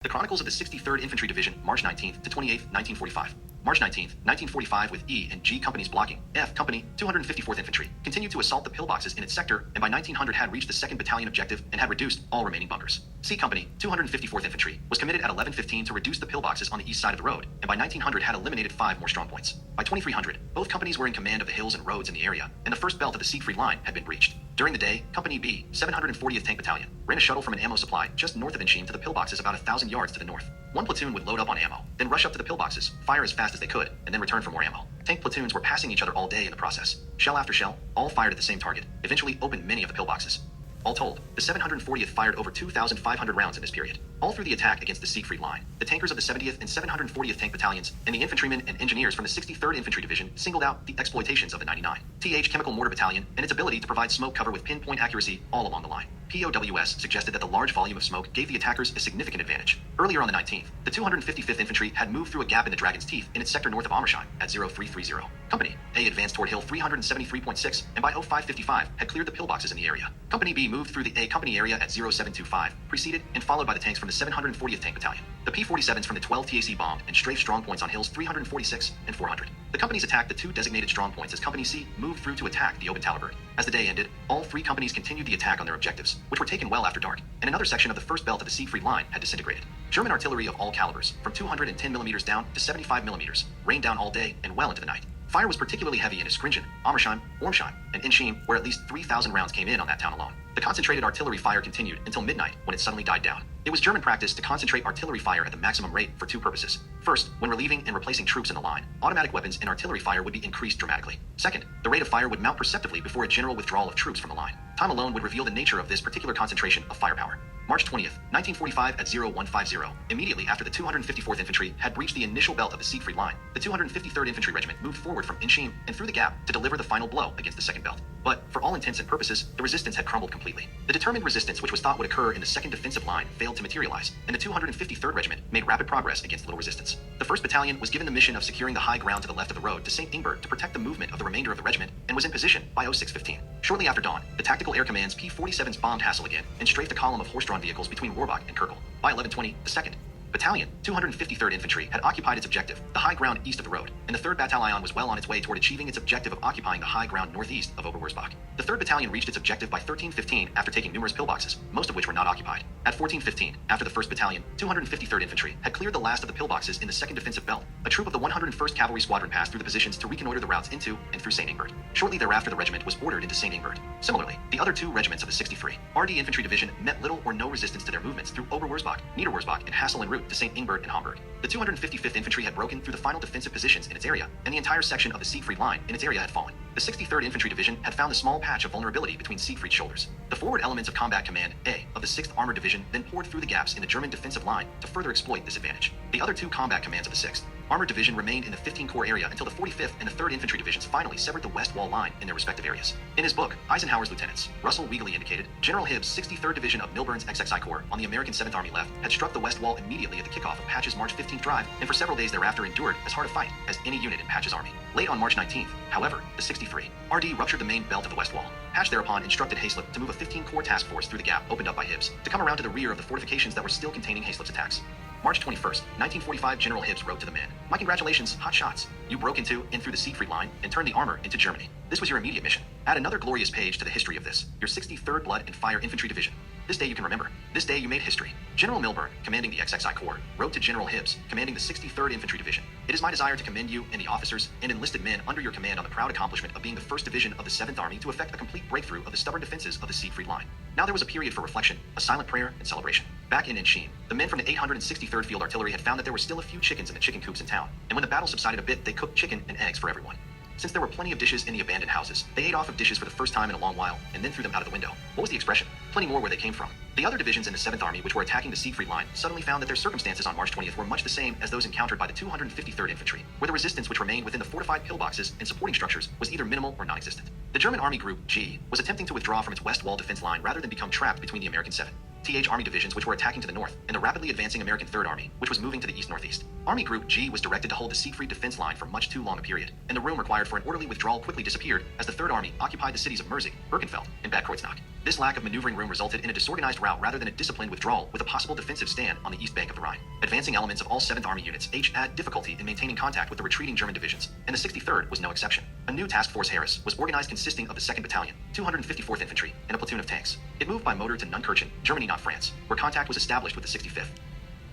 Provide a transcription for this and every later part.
The Chronicles of the 63rd Infantry Division, March 19th to 28th, 1945. March 19th, 1945, with E and G companies blocking, F Company, 254th Infantry, continued to assault the pillboxes in its sector, and by 1900 had reached the 2nd Battalion objective and had reduced all remaining bunkers. C Company, 254th Infantry, was committed at 11:15 to reduce the pillboxes on the east side of the road, and by 1900 had eliminated 5 more strongpoints. By 2300, both companies were in command of the hills and roads in the area, and the first belt of the Siegfried Line had been breached. During the day, Company B, 740th Tank Battalion, ran a shuttle from an ammo supply just north of Ensheim to the pillboxes about 1,000 yards to the north. One platoon would load up on ammo, then rush up to the pillboxes, fire as fast as they could, and then return for more ammo. Tank platoons were passing each other all day in the process. Shell after shell, all fired at the same target, eventually opened many of the pillboxes. All told, the 740th fired over 2,500 rounds in this period. All through the attack against the Siegfried Line, the tankers of the 70th and 740th Tank Battalions and the infantrymen and engineers from the 63rd Infantry Division singled out the exploitations of the 99th TH Chemical Mortar Battalion and its ability to provide smoke cover with pinpoint accuracy all along the line. POWS suggested that the large volume of smoke gave the attackers a significant advantage. Earlier on the 19th, the 255th Infantry had moved through a gap in the Dragon's Teeth in its sector north of Ommersheim at 0330. Company A advanced toward Hill 373.6 and by 0555 had cleared the pillboxes in the area. Company B moved through the A Company area at 0725, preceded and followed by the tanks from the 740th Tank Battalion. The P-47s from the 12th TAC bombed and strafed strongpoints on hills 346 and 400. The companies attacked the 2 designated strongpoints as Company C moved through to attack the Obentalerberg. As the day ended, all 3 companies continued the attack on their objectives, which were taken well after dark, and another section of the first belt of the Siegfried Line had disintegrated. German artillery of all calibers, from 210mm down to 75mm, rained down all day and well into the night. Fire was particularly heavy in Eschringen, Ommersheim, Ormesheim, and Ensheim, where at least 3,000 rounds came in on that town alone. The concentrated artillery fire continued until midnight, when it suddenly died down. It was German practice to concentrate artillery fire at the maximum rate for 2 purposes. First, when relieving and replacing troops in the line, automatic weapons and artillery fire would be increased dramatically. Second, the rate of fire would mount perceptively before a general withdrawal of troops from the line. Time alone would reveal the nature of this particular concentration of firepower. March 20th, 1945 at 0150, immediately after the 254th Infantry had breached the initial belt of the Siegfried Line, the 253rd Infantry Regiment moved forward from Ensheim and through the gap to deliver the final blow against the second belt. But, for all intents and purposes, the resistance had crumbled completely. The determined resistance which was thought would occur in the second defensive line failed to materialize, and the 253rd Regiment made rapid progress against little resistance. The 1st Battalion was given the mission of securing the high ground to the left of the road to St. Ingbert to protect the movement of the remainder of the regiment, and was in position by 0615. Shortly after dawn, the Tactical Air Command's P-47s bombed Hassel again and strafed a column of horse-drawn vehicles between Rohrbach and Kirkel. By 11:20, the 2nd Battalion, 253rd Infantry, had occupied its objective, the high ground east of the road, and the 3rd Battalion was well on its way toward achieving its objective of occupying the high ground northeast of Oberwurzbach. The 3rd Battalion reached its objective by 13:15 after taking numerous pillboxes, most of which were not occupied. At 14:15, after the 1st Battalion, 253rd Infantry, had cleared the last of the pillboxes in the 2nd Defensive Belt, a troop of the 101st Cavalry Squadron passed through the positions to reconnoiter the routes into and through St. Ingbert. Shortly thereafter, the regiment was ordered into St. Ingbert. Similarly, the other 2 regiments of the 63rd Infantry Division met little or no resistance to their movements through Oberwurzbach, Niederwurzbach, and Hassel en route to St. Ingbert and Hamburg. The 255th Infantry had broken through the final defensive positions in its area, and the entire section of the Siegfried Line in its area had fallen. The 63rd Infantry Division had found a small patch of vulnerability between Siegfried's shoulders. The forward elements of Combat Command A of the 6th Armored Division then poured through the gaps in the German defensive line to further exploit this advantage. The other 2 combat commands of the 6th Armored Division remained in the 15 Corps area until the 45th and the 3rd Infantry Divisions finally severed the west wall line in their respective areas. In his book, Eisenhower's Lieutenants, Russell Weegley indicated, General Hibbs' 63rd Division of Milburn's XXI Corps on the American 7th Army left had struck the west wall immediately at the kickoff of Patch's March 15th drive, and for several days thereafter endured as hard a fight as any unit in Patch's army. Late on March 19th, however, the 63rd RD ruptured the main belt of the west wall. Patch thereupon instructed Hayslip to move a 15-corps task force through the gap opened up by Hibbs to come around to the rear of the fortifications that were still containing Hayslip's attacks. March 21st, 1945, General Hibbs wrote to the men, "My congratulations, hot shots. You broke into and through the Siegfried Line and turned the armor into Germany. This was your immediate mission. Add another glorious page to the history of this, your 63rd Blood and Fire Infantry Division. This day you can remember. This day you made history." General Milburn, commanding the XXI Corps, wrote to General Hibbs, commanding the 63rd Infantry Division, "It is my desire to commend you and the officers and enlisted men under your command on the proud accomplishment of being the 1st Division of the 7th Army to effect a complete breakthrough of the stubborn defenses of the Siegfried Line." Now there was a period for reflection, a silent prayer, and celebration. Back in Ensheim, the men from the 863rd Field Artillery had found that there were still a few chickens in the chicken coops in town, and when the battle subsided a bit, they cooked chicken and eggs for everyone. Since there were plenty of dishes in the abandoned houses, they ate off of dishes for the first time in a long while, and then threw them out of the window. What was the expression? Plenty more where they came from. The other divisions in the 7th Army which were attacking the Siegfried Line suddenly found that their circumstances on March 20th were much the same as those encountered by the 253rd Infantry, where the resistance which remained within the fortified pillboxes and supporting structures was either minimal or non-existent. The German Army Group G was attempting to withdraw from its west wall defense line rather than become trapped between the American 7th TH Army divisions which were attacking to the north, and the rapidly advancing American Third Army, which was moving to the east-northeast. Army Group G was directed to hold the Siegfried defense line for much too long a period, and the room required for an orderly withdrawal quickly disappeared as the Third Army occupied the cities of Merzig, Birkenfeld, and Bad Kreuznach. This lack of maneuvering room resulted in a disorganized rout rather than a disciplined withdrawal with a possible defensive stand on the east bank of the Rhine. Advancing elements of all 7th Army units had difficulty in maintaining contact with the retreating German divisions, and the 63rd was no exception. A new task force Harris was organized consisting of the 2nd Battalion, 254th Infantry, and a platoon of tanks. It moved by motor to Nunkirchen, Germany not France, where contact was established with the 65th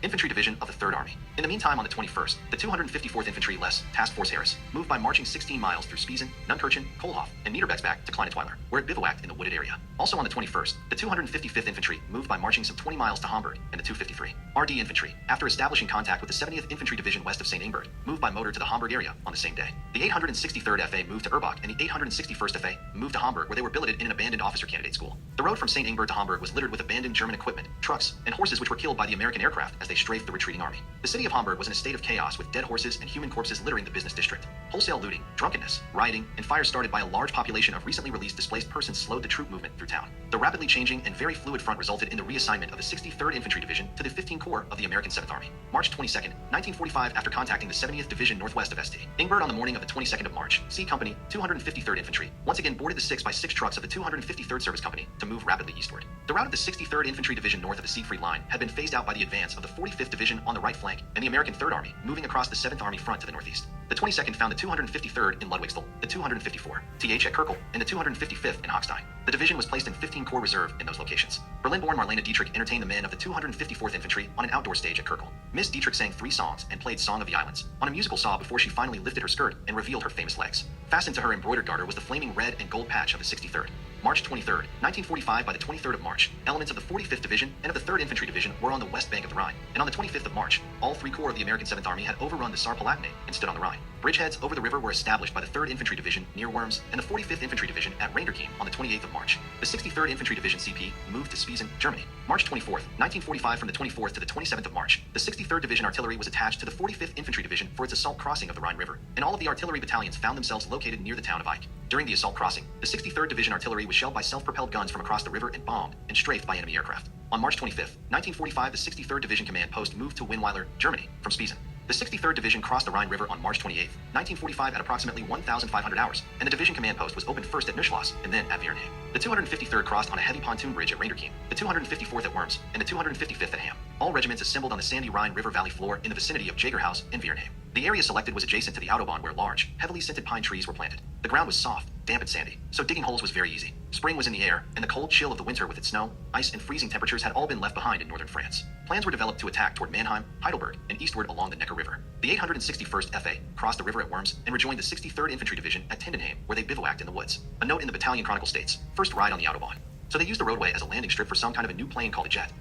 Infantry Division of the 3rd Army. In the meantime, on the 21st, the 254th Infantry less Task Force Harris moved by marching 16 miles through Spiesen, Nunkirchen, Kohlhof, and Niederbecksbach to Kleinetweiler, where it bivouacked in the wooded area. Also on the 21st, the 255th Infantry moved by marching some 20 miles to Hamburg, and the 253 RD Infantry, after establishing contact with the 70th Infantry Division west of St. Ingbert, moved by motor to the Hamburg area on the same day. The 863rd FA moved to Erbach, and the 861st FA moved to Hamburg, where they were billeted in an abandoned officer candidate school. The road from St. Ingbert to Hamburg was littered with abandoned German equipment, trucks, and horses which were killed by the American aircraft as they strafed the retreating army. The city of Hamburg was in a state of chaos with dead horses and human corpses littering the business district. Wholesale looting, drunkenness, rioting, and fires started by a large population of recently released displaced persons slowed the troop movement through town. The rapidly changing and very fluid front resulted in the reassignment of the 63rd Infantry Division to the 15 Corps of the American 7th Army. March 22, 1945, after contacting the 70th Division northwest of St. Ingbert on the morning of the 22nd of March, C Company, 253rd Infantry, once again boarded the 6x6 trucks of the 253rd Service Company to move rapidly eastward. The route of the 63rd Infantry Division north of the Siegfried Line had been phased out by the advance of the 45th Division on the right flank and the American 3rd Army moving across the 7th Army front to the northeast. The 22nd found the 253rd in Ludwigsthal, the 254 TH at Kirkel, and the 255th in Hochstein. The division was placed in 15 Corps Reserve in those locations. Berlin-born Marlene Dietrich entertained the men of the 254th Infantry on an outdoor stage at Kirkel. Miss Dietrich sang 3 songs and played Song of the Islands on a musical saw before she finally lifted her skirt and revealed her famous legs. Fastened to her embroidered garter was the flaming red and gold patch of the 63rd. March 23, 1945, by the 23rd of March, elements of the 45th Division and of the 3rd Infantry Division were on the west bank of the Rhine, and on the 25th of March, all 3 corps of the American 7th Army had overrun the Saar-Palatinate and stood on the Rhine. Bridgeheads over the river were established by the 3rd Infantry Division near Worms and the 45th Infantry Division at Reinderkeim on the 28th of March. The 63rd Infantry Division CP moved to Spiesen, Germany. March 24, 1945, from the 24th to the 27th of March, the 63rd Division artillery was attached to the 45th Infantry Division for its assault crossing of the Rhine River, and all of the artillery battalions found themselves located near the town of Eich. During the assault crossing, the 63rd Division artillery was shelled by self-propelled guns from across the river and bombed and strafed by enemy aircraft. On March 25, 1945, the 63rd Division Command Post moved to Winnweiler, Germany, from Spiesen. The 63rd Division crossed the Rhine River on March 28, 1945 at approximately 1,500 hours, and the division command post was opened first at Neuschloss and then at Wernheim. The 253rd crossed on a heavy pontoon bridge at Reinderkeim, the 254th at Worms, and the 255th at Ham. All regiments assembled on the sandy Rhine River Valley floor in the vicinity of Jagerhaus and Wernheim. The area selected was adjacent to the Autobahn where large, heavily scented pine trees were planted. The ground was soft, damp and sandy, so digging holes was very easy. Spring was in the air, and the cold chill of the winter with its snow, ice, and freezing temperatures had all been left behind in northern France. Plans were developed to attack toward Mannheim, Heidelberg, and eastward along the Neckar River. The 861st FA crossed the river at Worms and rejoined the 63rd Infantry Division at Tendenheim, where they bivouacked in the woods. A note in the battalion chronicle states, first ride on the Autobahn. So they used the roadway as a landing strip for some kind of a new plane called a jet.